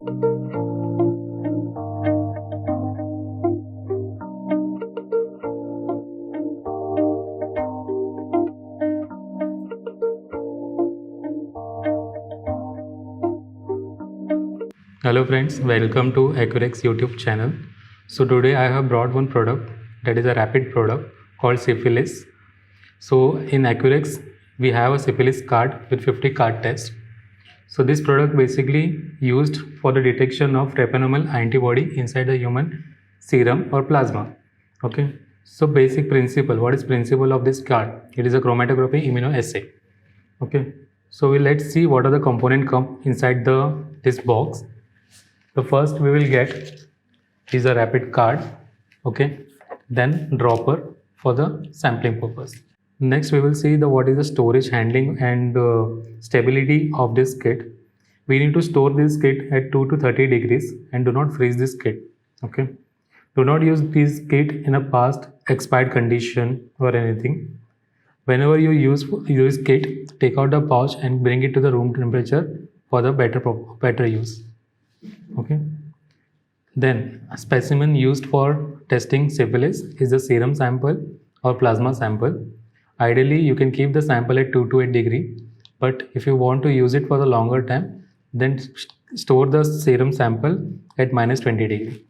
Hello friends, welcome to Accurex YouTube channel. So today I have brought one product that is a rapid product called Syphilis. So in Accurex we have a Syphilis card with 50 card tests. So this product basically used for the detection of treponemal antibody inside the human serum or plasma. Okay. So basic principle, what is principle of this card? It is a chromatography immunoassay. Okay. So let's see what are the component come inside this box. The first we will get is a rapid card, okay, then dropper for the sampling purpose. Next we will see the what is the storage, handling and stability of this kit. We need to store this kit at 2 to 30 degrees and do not freeze this kit, okay. Do not use this kit in a past expired condition or anything. Whenever you use kit, take out the pouch and bring it to the room temperature for the better use. Okay. Then a specimen used for testing syphilis is a serum sample or plasma sample. Ideally, you can keep the sample at 2 to 8 degree, but if you want to use it for the longer time, then store the serum sample at minus 20 degree.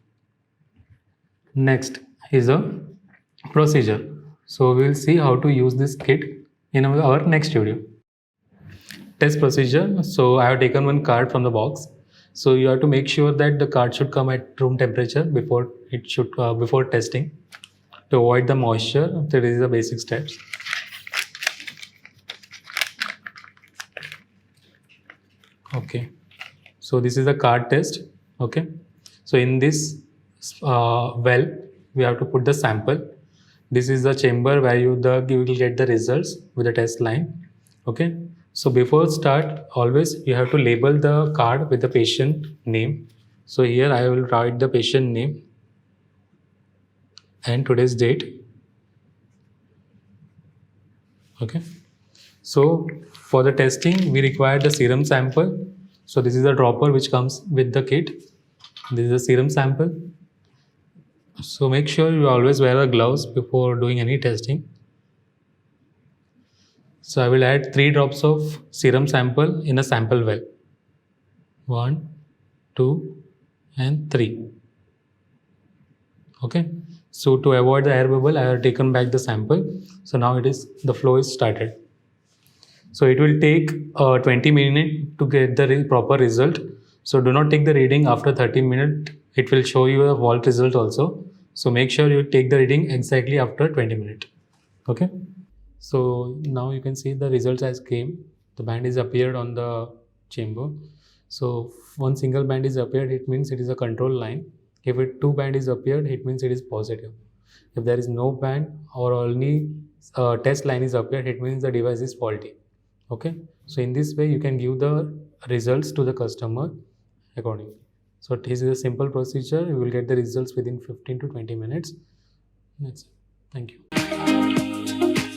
Next is a procedure. So we will see how to use this kit in our next video. Test procedure. So I have taken one card from the box. So you have to make sure that the card should come at room temperature before testing to avoid the moisture. That is the basic steps. Okay. So this is the card test. Okay. So in this well, we have to put the sample. This is the chamber where you will get the results with the test line. Okay. So before start, always you have to label the card with the patient name. So here I will write the patient name and today's date. Okay. So for the testing, we require the serum sample. So this is the dropper which comes with the kit. This is a serum sample. So make sure you always wear the gloves before doing any testing. So I will add 3 drops of serum sample in a sample well. 1, 2 and 3. Okay. So to avoid the air bubble, I have taken back the sample. So now the flow is started. So it will take 20 minutes to get the proper result. So do not take the reading after 30 minutes. It will show you a vault result also. So make sure you take the reading exactly after 20 minutes. Okay. So now you can see the results has came. The band is appeared on the chamber. So one single band is appeared, it means it is a control line. If 2 band is appeared, it means it is positive. If there is no band or only test line is appeared, it means the device is faulty. Okay. So in this way you can give the results to the customer accordingly. So this is a simple procedure. You will get the results within 15 to 20 minutes. That's it. Thank you.